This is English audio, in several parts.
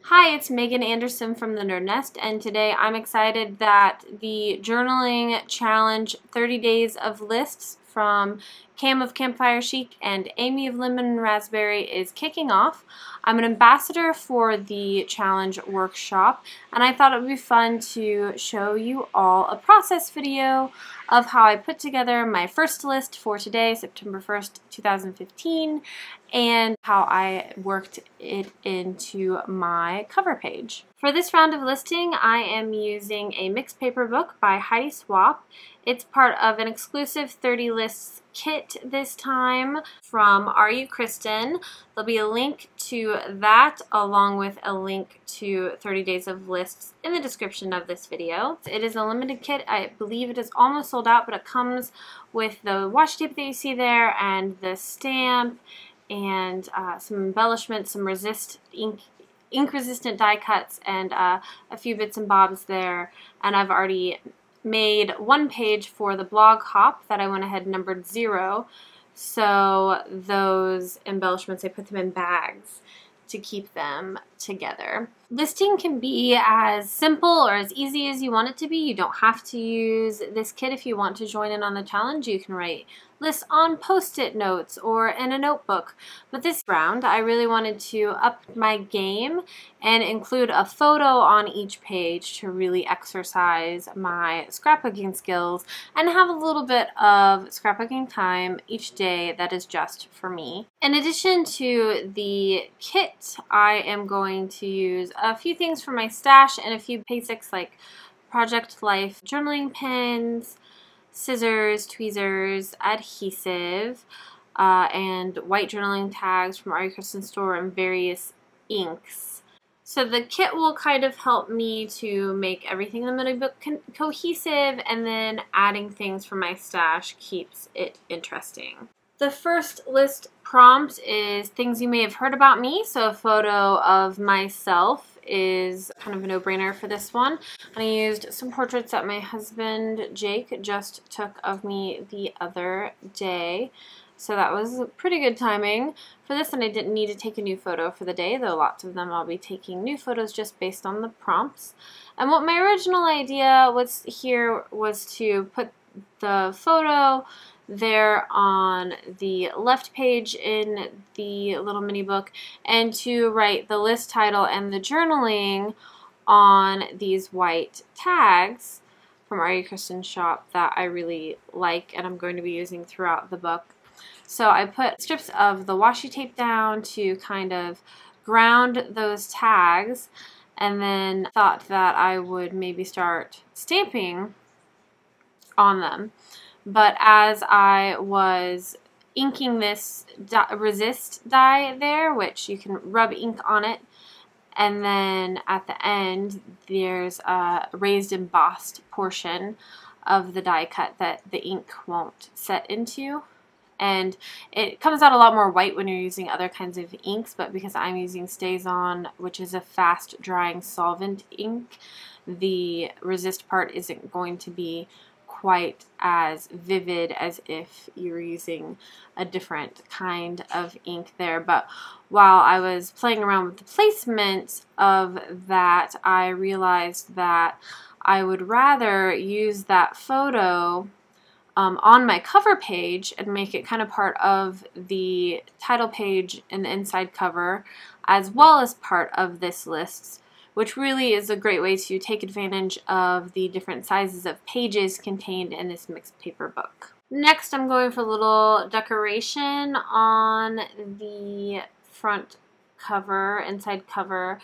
Hi, it's Megan Anderson from the Nerd Nest, and today I'm excited that the journaling challenge 30 Days of Lists from Cam of Campfire Chic and Amy of Lemon and Raspberry is kicking off. I'm an ambassador for the challenge workshop, and I thought it would be fun to show you all a process video of how I put together my first list for today, September 1st, 2015, and how I worked it into my cover page. For this round of listing, I am using a mixed paper book by Heidi Swapp. It's part of an exclusive 30 lists kit this time from R.U. Kristen. There'll be a link to that along with a link to 30 Days of Lists in the description of this video. It is a limited kit. I believe it is almost sold out, but it comes with the washi tape that you see there and the stamp and some embellishments, some ink resistant die cuts, and a few bits and bobs there. And I've already made one page for the blog hop that I went ahead and numbered 0. So those embellishments, I put them in bags to keep them together. Listing can be as simple or as easy as you want it to be. You don't have to use this kit if you want to join in on the challenge. You can write lists on post-it notes or in a notebook. But this round, I really wanted to up my game and include a photo on each page to really exercise my scrapbooking skills and have a little bit of scrapbooking time each day that is just for me. In addition to the kit, I am going to use a few things from my stash and a few basics like Project Life journaling pens, scissors, tweezers, adhesive, and white journaling tags from R.U. Kristen store and various inks. So the kit will kind of help me to make everything in the mini book cohesive, and then adding things from my stash keeps it interesting. The first list prompt is things you may have heard about me, so a photo of myself is kind of a no-brainer for this one. And I used some portraits that my husband Jake just took of me the other day, so that was pretty good timing for this, and I didn't need to take a new photo for the day, though lots of them I'll be taking new photos just based on the prompts. And what my original idea was to put the photo there on the left page in the little mini book and to write the list title and the journaling on these white tags from R.U. Kristen shop that I really like and I'm going to be using throughout the book. So I put strips of the washi tape down to kind of ground those tags, and then thought that I would maybe start stamping on them. But as I was inking this resist die there, which you can rub ink on it, and then at the end there's a raised embossed portion of the die cut that the ink won't set into. And it comes out a lot more white when you're using other kinds of inks, but because I'm using StazOn, which is a fast drying solvent ink, the resist part isn't going to be quite as vivid as if you were using a different kind of ink there. But while I was playing around with the placement of that, I realized that I would rather use that photo on my cover page and make it kind of part of the title page and the inside cover, as well as part of this list, which really is a great way to take advantage of the different sizes of pages contained in this mixed paper book. Next, I'm going for a little decoration on the front cover, inside cover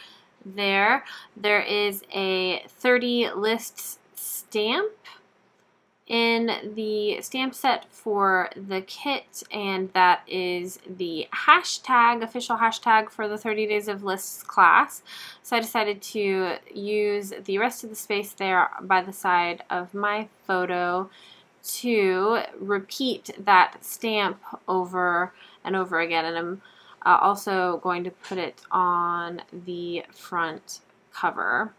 there. There is a 30 lists stamp in the stamp set for the kit, and that is the hashtag, official hashtag for the 30 Days of Lists class. So I decided to use the rest of the space there by the side of my photo to repeat that stamp over and over again, and I'm also going to put it on the front cover.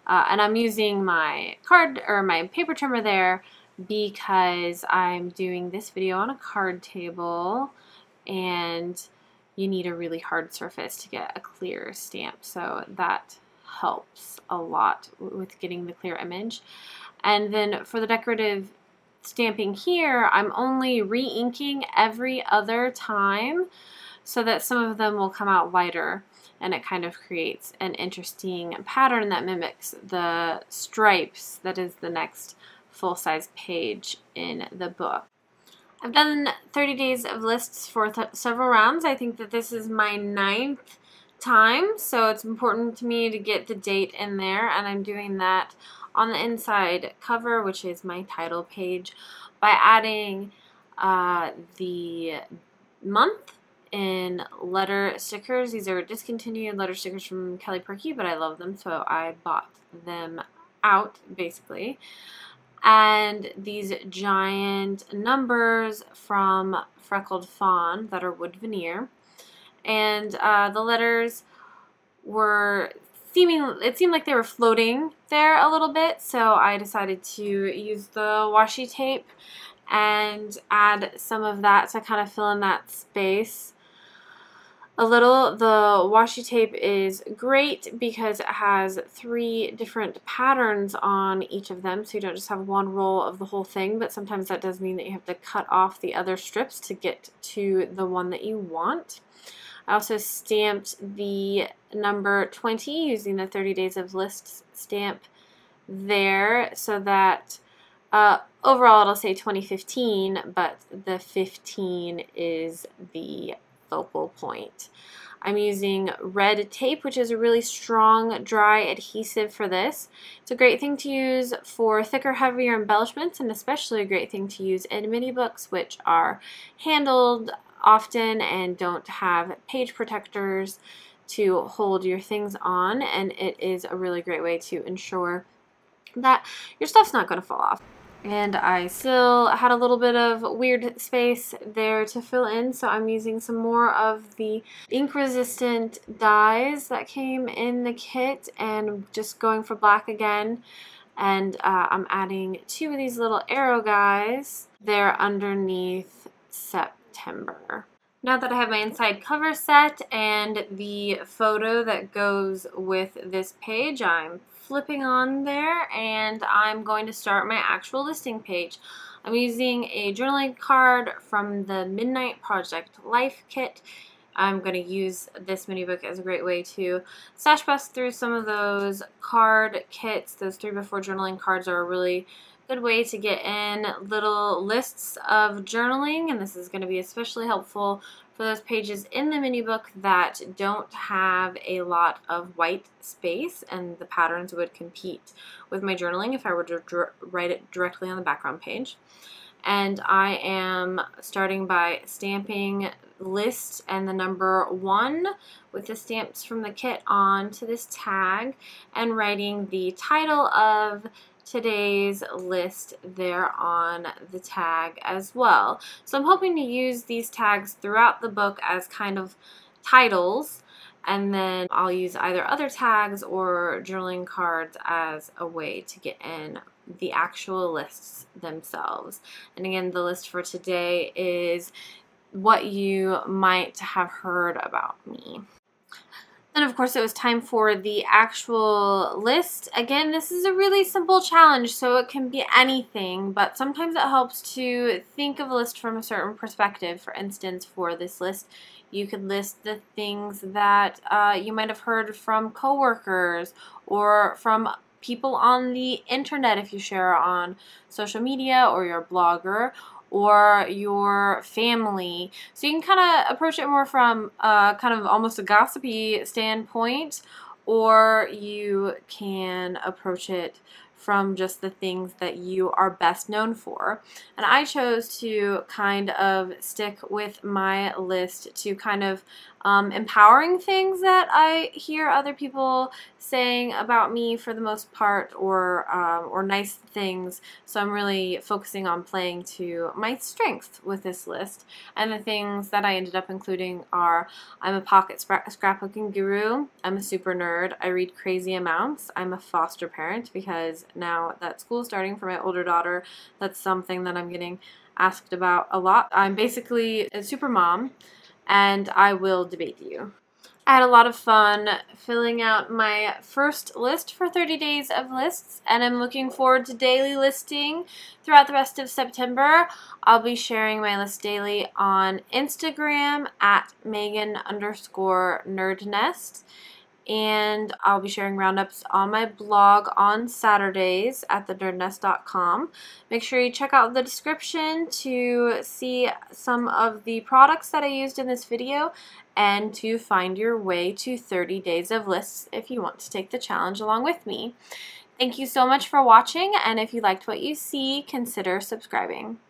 And I'm using my my paper trimmer there because I'm doing this video on a card table, and you need a really hard surface to get a clear stamp. So that helps a lot with getting the clear image. And then for the decorative stamping here, I'm only re-inking every other time so that some of them will come out lighter, and it kind of creates an interesting pattern that mimics the stripes that is the next full-size page in the book. I've done 30 days of lists for several rounds. I think that this is my 9th time, so it's important to me to get the date in there, and I'm doing that on the inside cover, which is my title page, by adding the month in letter stickers. These are discontinued letter stickers from Kelly Purkey, but I love them, so I bought them out, basically. And these giant numbers from Freckled Fawn that are wood veneer. And the letters were it seemed like they were floating there a little bit, so I decided to use the washi tape and add some of that to kind of fill in that space a little. The washi tape is great because it has 3 different patterns on each of them, so you don't just have one roll of the whole thing, but sometimes that does mean that you have to cut off the other strips to get to the one that you want. I also stamped the number 20 using the 30 Days of Lists stamp there, so that overall it'll say 2015, but the 15 is the focal point. I'm using red tape, which is a really strong, dry adhesive for this. It's a great thing to use for thicker, heavier embellishments, and especially a great thing to use in mini books, which are handled often and don't have page protectors to hold your things on, and it is a really great way to ensure that your stuff's not going to fall off. And I still had a little bit of weird space there to fill in, so I'm using some more of the ink resistant dyes that came in the kit and just going for black again. And I'm adding 2 of these little arrow guys there underneath September. Now that I have my inside cover set and the photo that goes with this page, I'm flipping on there and I'm going to start my actual listing page. I'm using a journaling card from the Midnight Project Life Kit. I'm going to use this mini book as a great way to stash bust through some of those card kits. Those 3x4 journaling cards are a really good way to get in little lists of journaling, and this is going to be especially helpful for those pages in the mini book that don't have a lot of white space, and the patterns would compete with my journaling if I were to write it directly on the background page. And I am starting by stamping list and the number 1 with the stamps from the kit onto this tag and writing the title of today's list there on the tag as well. So I'm hoping to use these tags throughout the book as kind of titles, and then I'll use either other tags or journaling cards as a way to get in the actual lists themselves. And again, the list for today is what you might have heard about me. Then, of course, it was time for the actual list. Again, this is a really simple challenge, so it can be anything, but sometimes it helps to think of a list from a certain perspective. For instance, for this list, you could list the things that you might have heard from coworkers or from people on the internet if you share on social media or your blogger, or your family. So you can kind of approach it more from kind of almost a gossipy standpoint, or you can approach it from just the things that you are best known for. And I chose to kind of stick with my list to kind of empowering things that I hear other people saying about me for the most part, or nice things. So I'm really focusing on playing to my strengths with this list. And the things that I ended up including are: I'm a pocket scrapbooking guru, I'm a super nerd, I read crazy amounts, I'm a foster parent because now that school's starting for my older daughter, that's something that I'm getting asked about a lot. I'm basically a super mom, and I will debate you. I had a lot of fun filling out my first list for 30 days of lists, and I'm looking forward to daily listing throughout the rest of September. I'll be sharing my list daily on Instagram at Megan_Nerdnest, and I'll be sharing roundups on my blog on Saturdays at thenerdnest.com. Make sure you check out the description to see some of the products that I used in this video and to find your way to 30 days of lists if you want to take the challenge along with me. Thank you so much for watching, and if you liked what you see, consider subscribing.